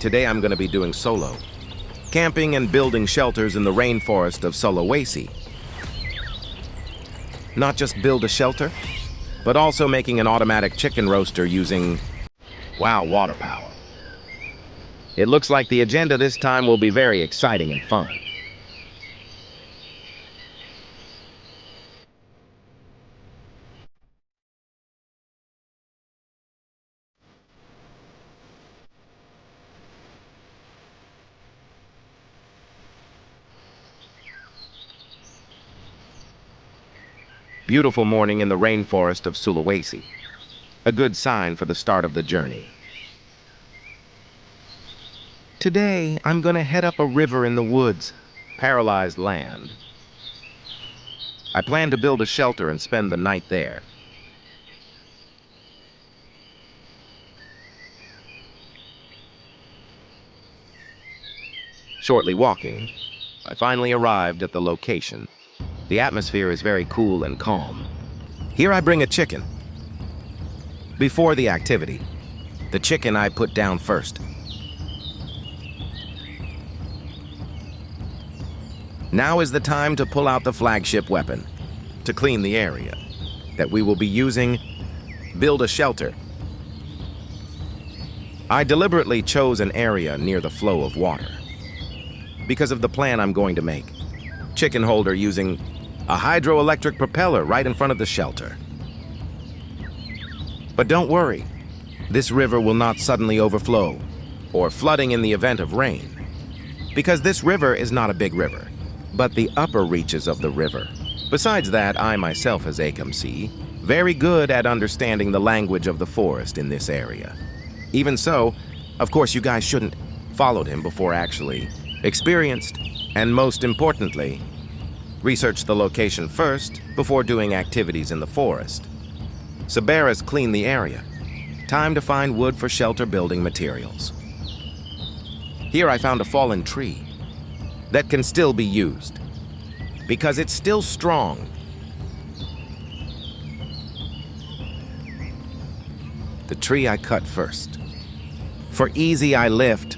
Today I'm going to be doing solo, camping and building shelters in the rainforest of Sulawesi. Not just build a shelter, but also making an automatic chicken roaster using, wow, water power. It looks like the agenda this time will be very exciting and fun. Beautiful morning in the rainforest of Sulawesi. A good sign for the start of the journey. Today, I'm gonna head up a river in the woods, paralyzed land. I plan to build a shelter and spend the night there. Shortly walking, I finally arrived at the location. The atmosphere is very cool and calm. Here I bring a chicken. Before the activity, the chicken I put down first. Now is the time to pull out the flagship weapon, to clean the area that we will be using, build a shelter. I deliberately chose an area near the flow of water because of the plan I'm going to make. Chicken holder using a hydroelectric propeller right in front of the shelter. But don't worry, this river will not suddenly overflow or flooding in the event of rain, because this river is not a big river, but the upper reaches of the river. Besides that, I myself, as ACMC, very good at understanding the language of the forest in this area. Even so, of course, you guys shouldn't followed him before actually experienced, and most importantly, research the location first before doing activities in the forest. Sabera's cleaned the area. Time to find wood for shelter building materials. Here I found a fallen tree that can still be used because it's still strong. The tree I cut first. For easy I lift.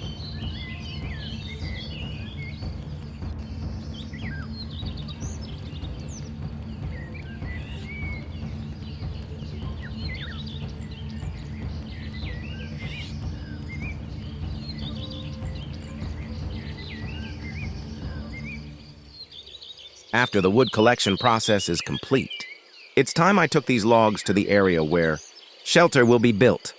After the wood collection process is complete, it's time I took these logs to the area where shelter will be built.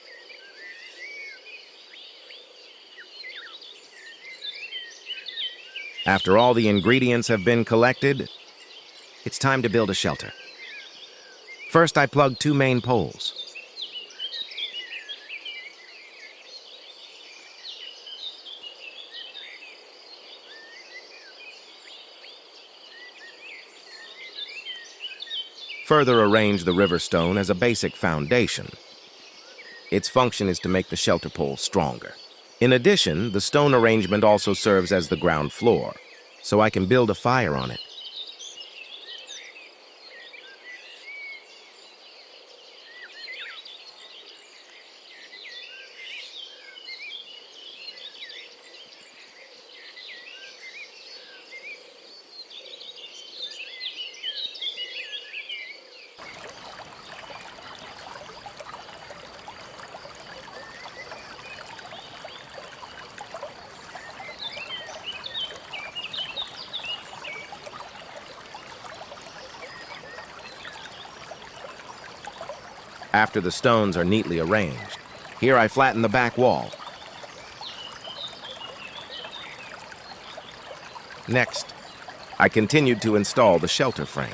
After all the ingredients have been collected, it's time to build a shelter. First, I plugged 2 main poles. Further arrange the river stone as a basic foundation. Its function is to make the shelter pole stronger. In addition, the stone arrangement also serves as the ground floor, so I can build a fire on it. After the stones are neatly arranged, here I flatten the back wall. Next, I continued to install the shelter frame.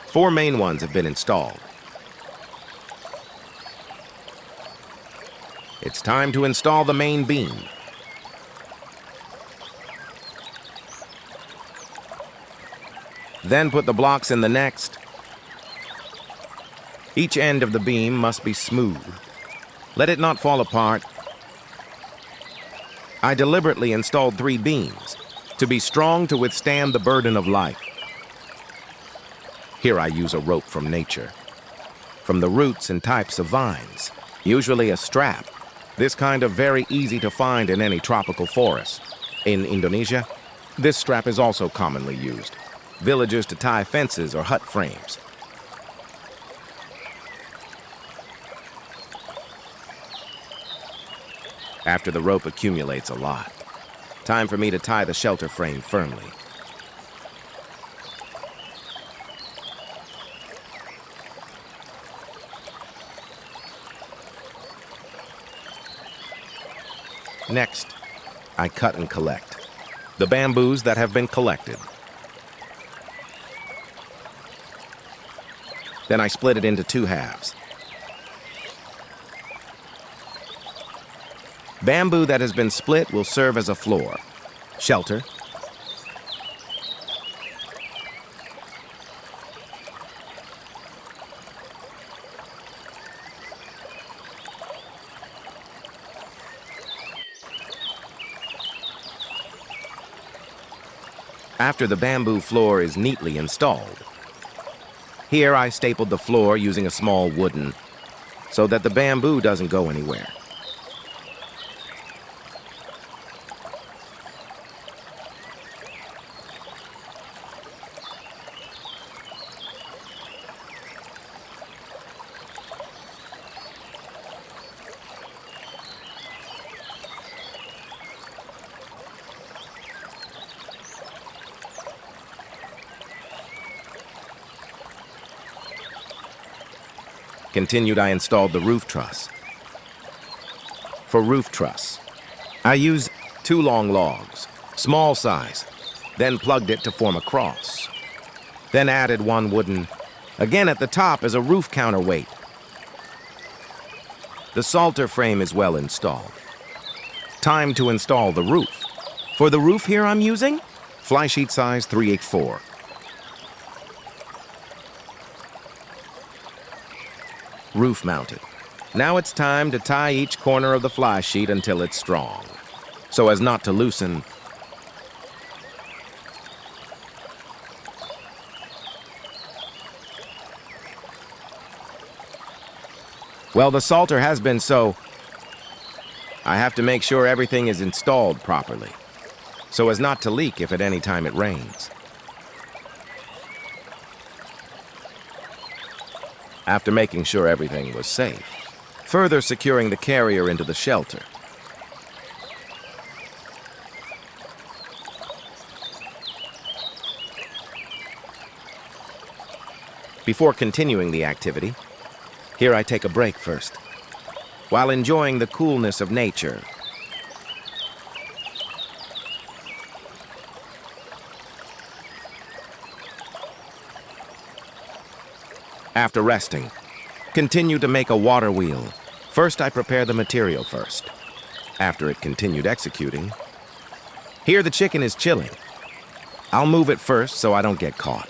4 main ones have been installed. It's time to install the main beam. Then put the blocks in the next. Each end of the beam must be smooth. Let it not fall apart. I deliberately installed 3 beams to be strong to withstand the burden of life. Here I use a rope from nature, from the roots and types of vines, usually a strap, This kind of very easy to find in any tropical forest. In Indonesia, this strap is also commonly used. Villagers to tie fences or hut frames. After the rope accumulates a lot, time for me to tie the shelter frame firmly. Next, I cut and collect the bamboos that have been collected. Then I split it into 2 halves. Bamboo that has been split will serve as a floor, shelter, after the bamboo floor is neatly installed. Here I stapled the floor using a small wooden so that the bamboo doesn't go anywhere. Continued, I installed the roof truss. For roof truss, I used 2 long logs, small size, then plugged it to form a cross. Then added 1 wooden, again at the top as a roof counterweight. The salter frame is well installed. Time to install the roof. For the roof here I'm using fly sheet size 3/8. Roof mounted. Now it's time to tie each corner of the fly sheet until it's strong, so as not to loosen. Well, the salter has been I have to make sure everything is installed properly, so as not to leak if at any time it rains. After making sure everything was safe, further securing the carrier into the shelter. Before continuing the activity, here I take a break first, while enjoying the coolness of nature. After resting, continue to make a water wheel. First, I prepare the material first. After it continued executing, here the chicken is chilling. I'll move it first so I don't get caught.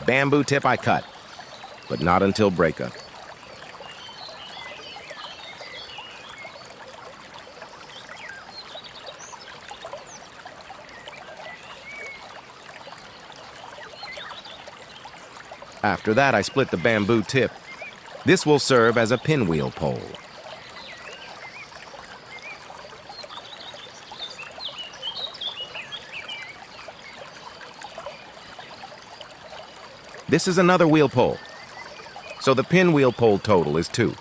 Bamboo tip I cut, but not until breakup. After that, I split the bamboo tip. This will serve as a pinwheel pole. This is another wheel pole, so the pinwheel pole total is 2.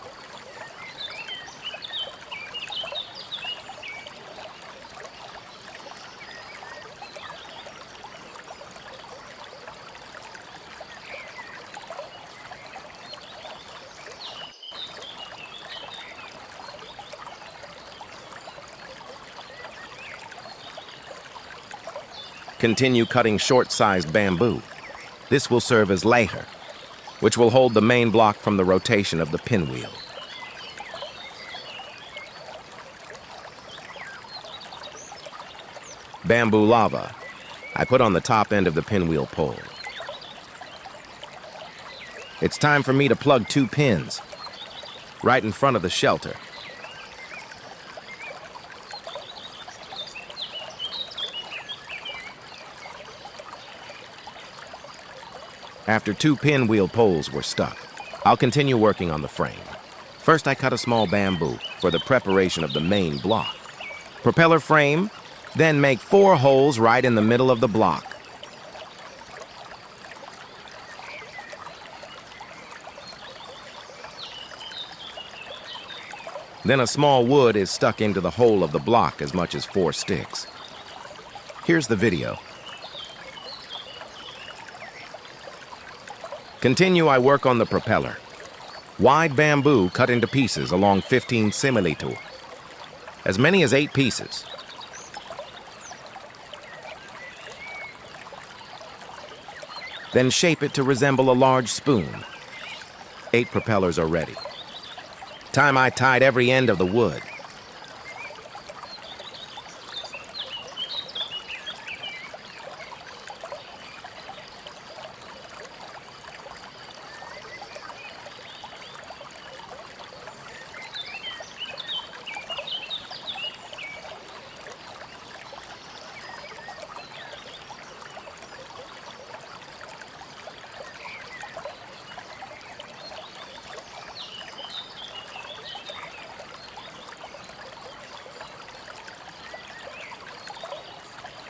Continue cutting short-sized bamboo. This will serve as leher, which will hold the main block from the rotation of the pinwheel. Bamboo lava, I put on the top end of the pinwheel pole. It's time for me to plug 2 pins, right in front of the shelter. After 2 pinwheel poles were stuck, I'll continue working on the frame. First, I cut a small bamboo for the preparation of the main block. Propeller frame, then make 4 holes right in the middle of the block. Then a small wood is stuck into the hole of the block as much as 4 sticks. Here's the video. Continue, I work on the propeller. Wide bamboo cut into pieces along 15 cm, as many as 8 pieces. Then shape it to resemble a large spoon. 8 propellers are ready. Time I tied every end of the wood.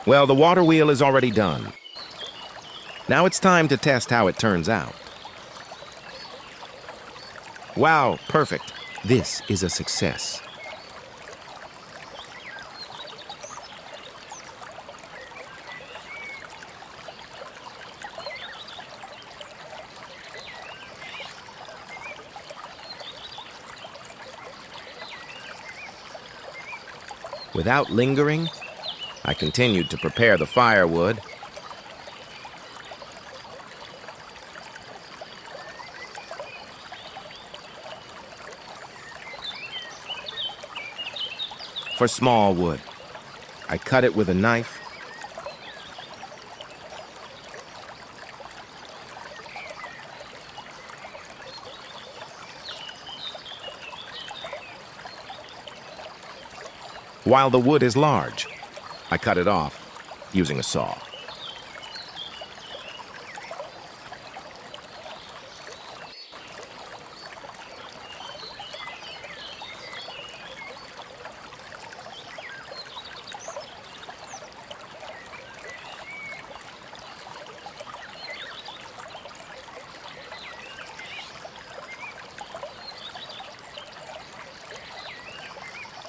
Well, the water wheel is already done. Now it's time to test how it turns out. Wow, perfect. This is a success. Without lingering, I continued to prepare the firewood. For small wood, I cut it with a knife. While the wood is large, I cut it off using a saw.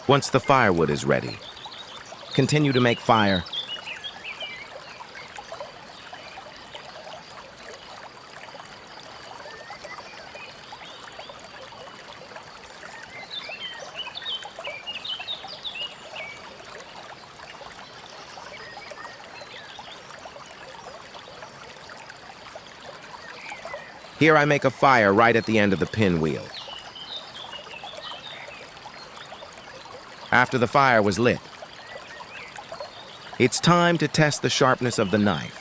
Once the firewood is ready, continue to make fire. Here I make a fire right at the end of the pinwheel. After the fire was lit, it's time to test the sharpness of the knife.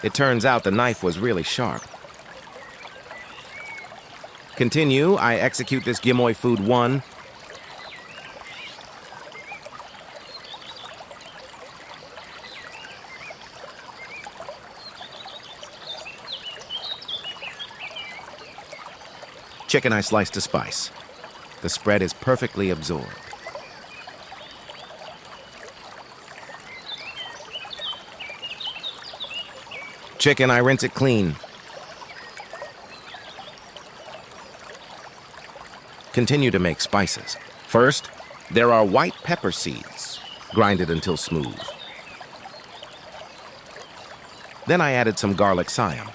It turns out the knife was really sharp. Continue, I execute this Gimoy Food 1. Chicken I slice to spice. The spread is perfectly absorbed. Chicken, I rinse it clean. Continue to make spices. First, there are white pepper seeds, grinded until smooth. Then I added some garlic siam.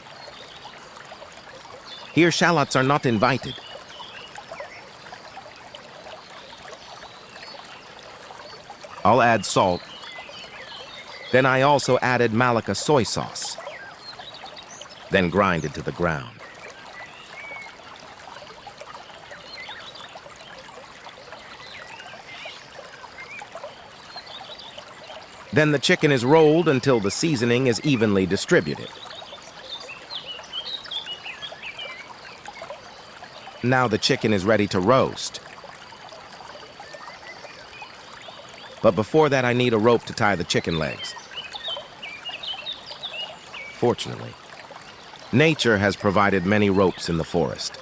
Here, shallots are not invited. I'll add salt. Then I also added Malacca soy sauce. Then grind it to the ground. Then the chicken is rolled until the seasoning is evenly distributed. Now the chicken is ready to roast. But before that, I need a rope to tie the chicken legs. Fortunately, nature has provided many ropes in the forest.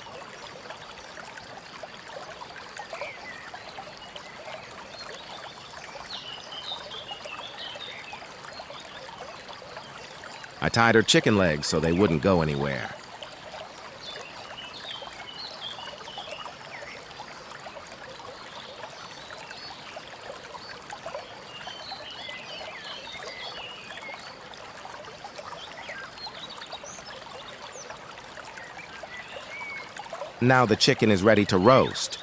I tied her chicken legs so they wouldn't go anywhere. Now the chicken is ready to roast.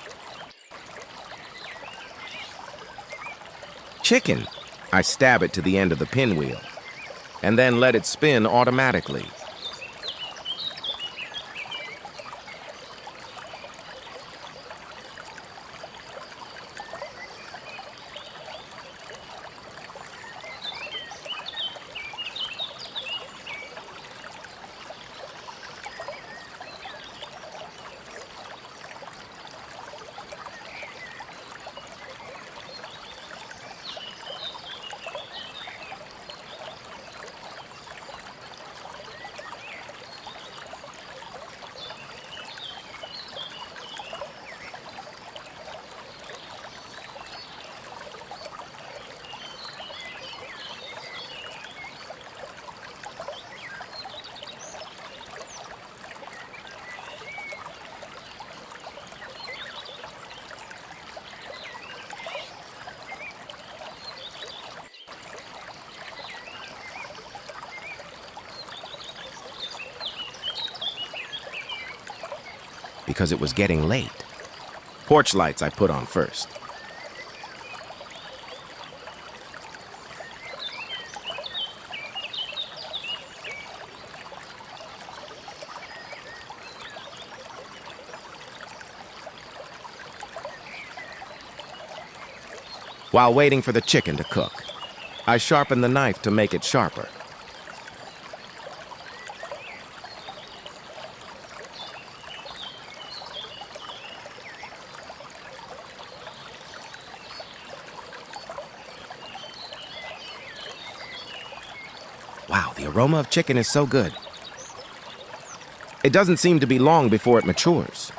Chicken! I stab it to the end of the pinwheel, and then let it spin automatically. Because it was getting late. Porch lights I put on first. While waiting for the chicken to cook, I sharpened the knife to make it sharper. Wow, the aroma of chicken is so good. It doesn't seem to be long before it matures.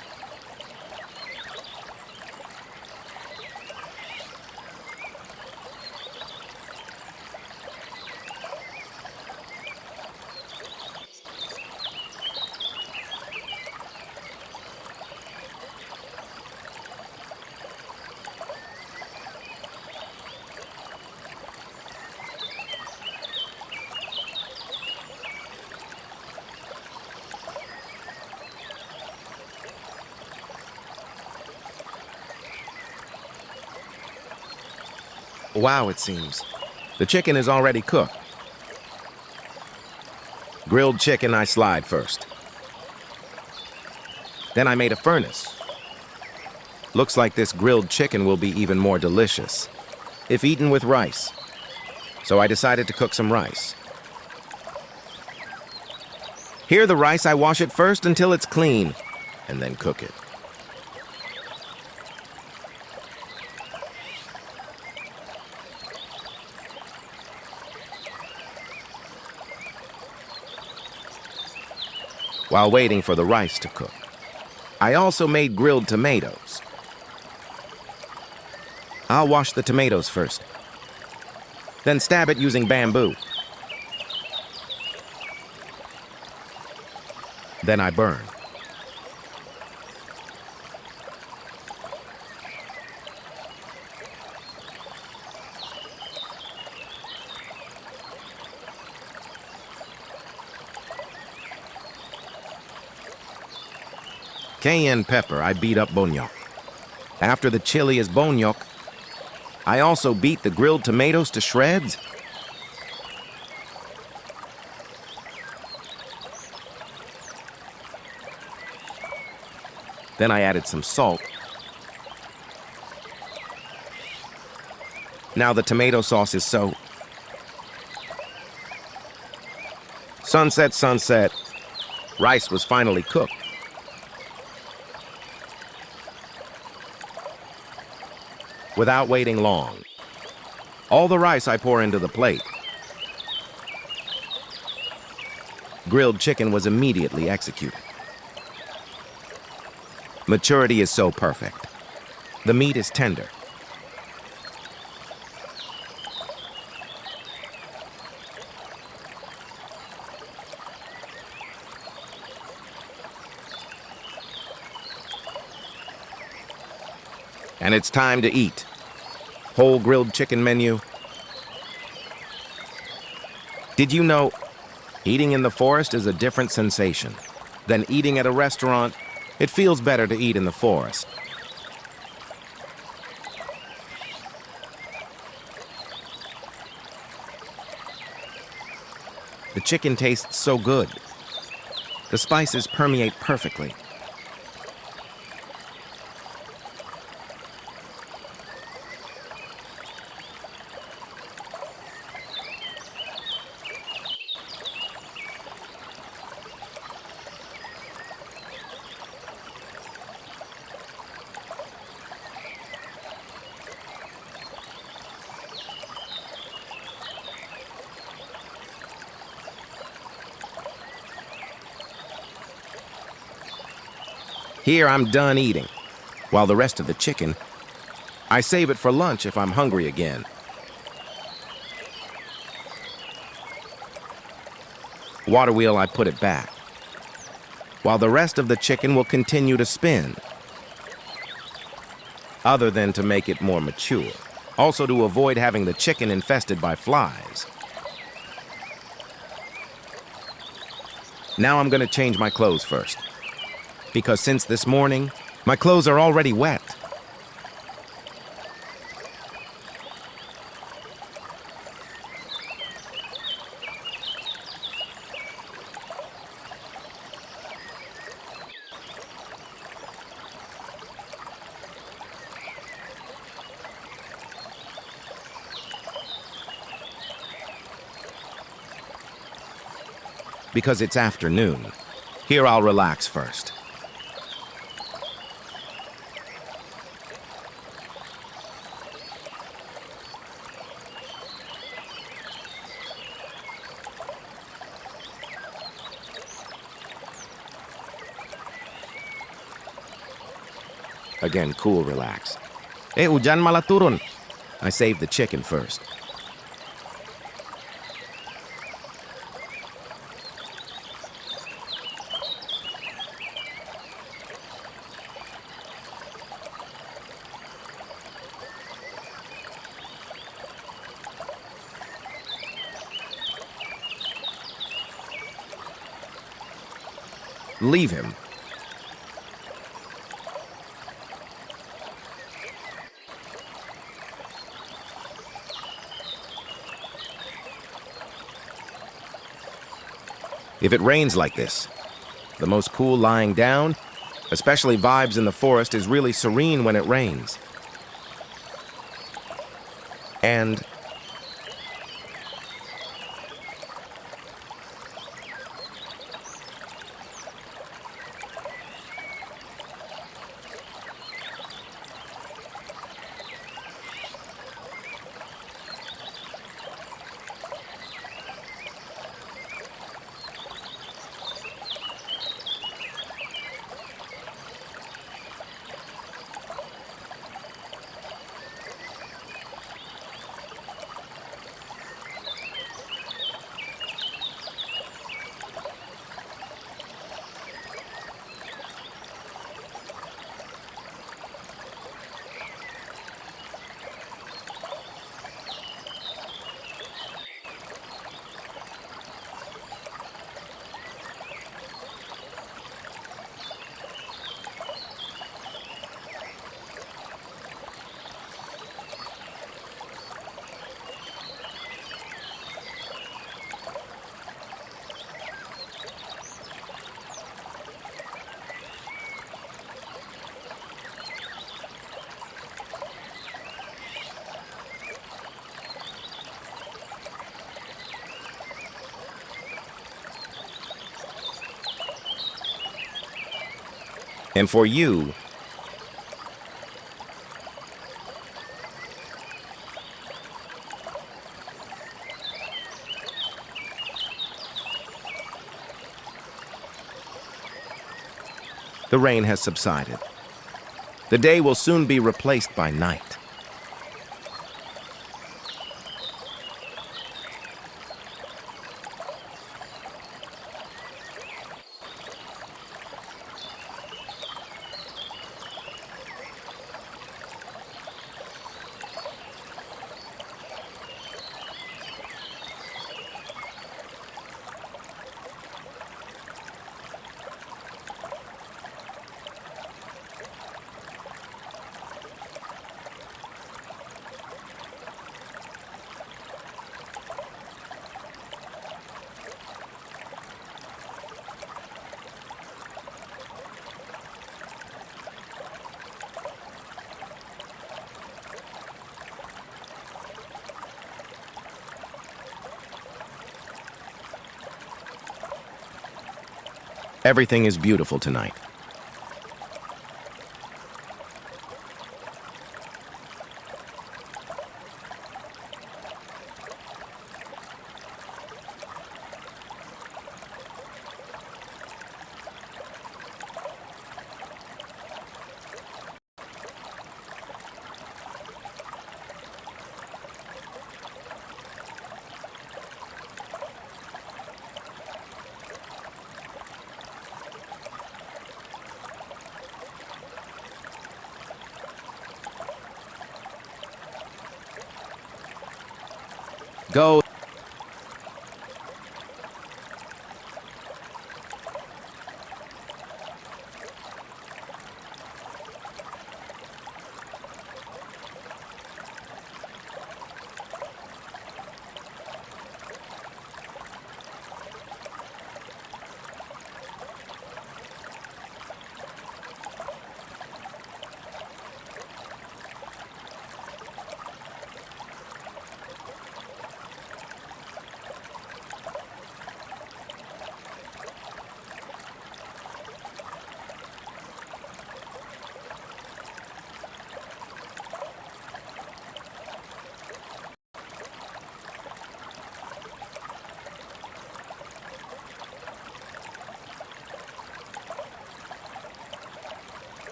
Wow, it seems. The chicken is already cooked. Grilled chicken I slide first. Then I made a furnace. Looks like this grilled chicken will be even more delicious if eaten with rice. So I decided to cook some rice. Here the rice, I wash it first until it's clean, and then cook it. While waiting for the rice to cook, I also made grilled tomatoes. I'll wash the tomatoes first, then stab it using bamboo. Then I burn. Cayenne pepper, I beat up bonyok. After the chili is bonyok, I also beat the grilled tomatoes to shreds. Then I added some salt. Now the tomato sauce is so... Sunset, sunset. Rice was finally cooked. Without waiting long, All the rice I pour into the plate. Grilled chicken was immediately executed. Maturity is so perfect. The meat is tender. And it's time to eat. Whole grilled chicken menu. Did you know eating in the forest is a different sensation than eating at a restaurant? It feels better to eat in the forest. The chicken tastes so good. The spices permeate perfectly. Here I'm done eating, while the rest of the chicken, I save it for lunch if I'm hungry again. Water wheel, I put it back, while the rest of the chicken will continue to spin, other than to make it more mature, also to avoid having the chicken infested by flies. Now I'm going to change my clothes first, because since this morning, my clothes are already wet. Because it's afternoon, here I'll relax first. Again, cool, relax. Hujan malah turun. I saved the chicken first. Leave him. If it rains like this, the most cool lying down, especially vibes in the forest, is really serene when it rains. And for you, The rain has subsided. The day will soon be replaced by night. Everything is beautiful tonight. Go.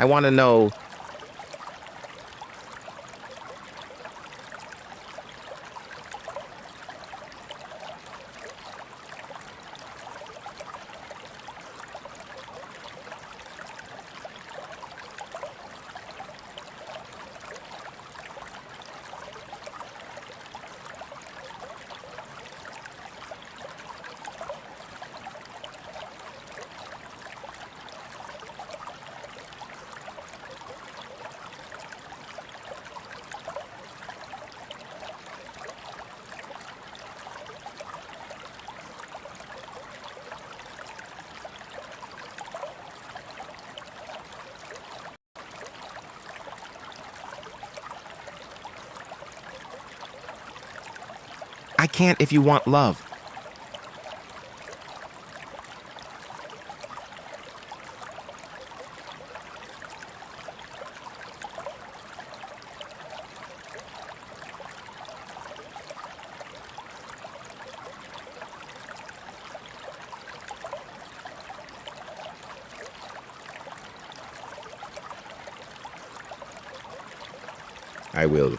I want to know. I can't if you want love. I will.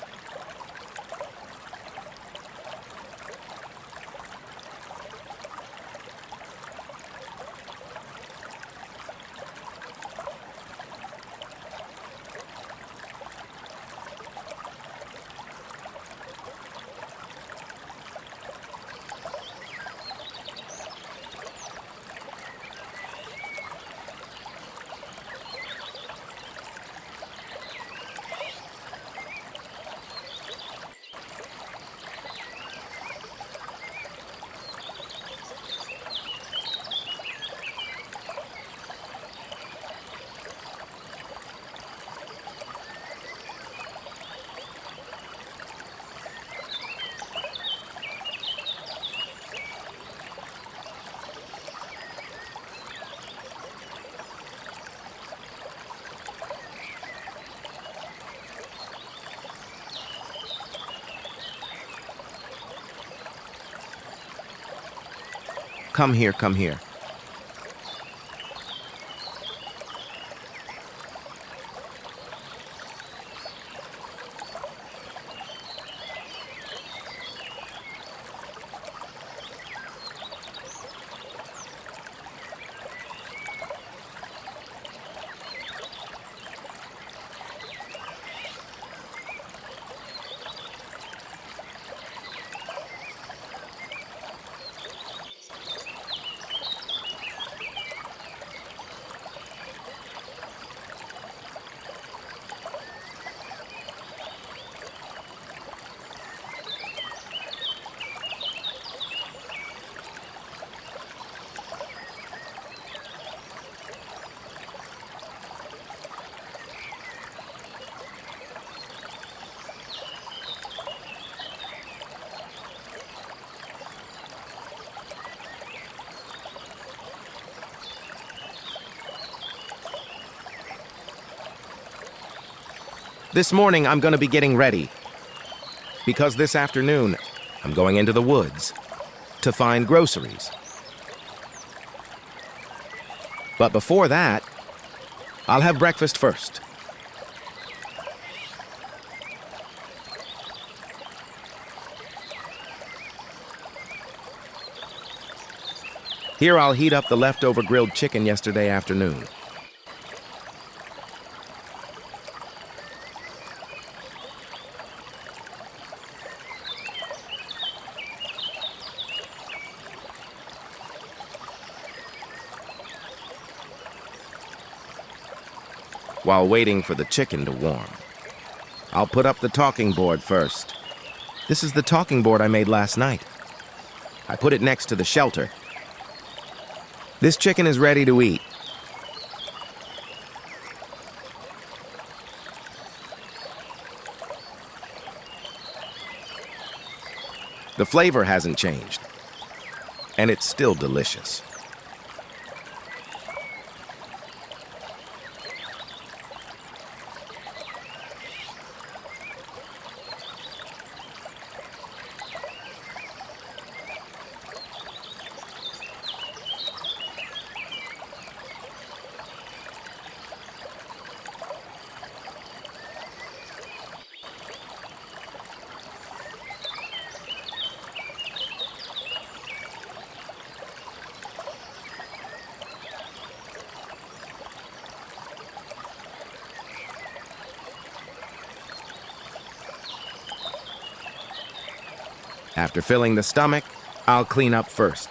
Come here, come here. This morning, I'm going to be getting ready. Because this afternoon, I'm going into the woods to find groceries. But before that, I'll have breakfast first. Here I'll heat up the leftover grilled chicken yesterday afternoon. While waiting for the chicken to warm, I'll put up the talking board first. This is the talking board I made last night. I put it next to the shelter. This chicken is ready to eat. The flavor hasn't changed, and it's still delicious. After filling the stomach, I'll clean up first.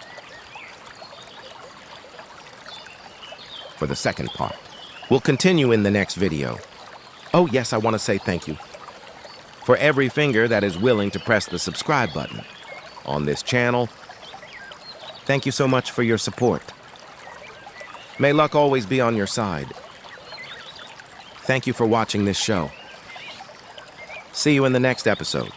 For the second part, we'll continue in the next video. Oh yes, I want to say thank you for every finger that is willing to press the subscribe button on this channel. Thank you so much for your support. May luck always be on your side. Thank you for watching this show. See you in the next episode.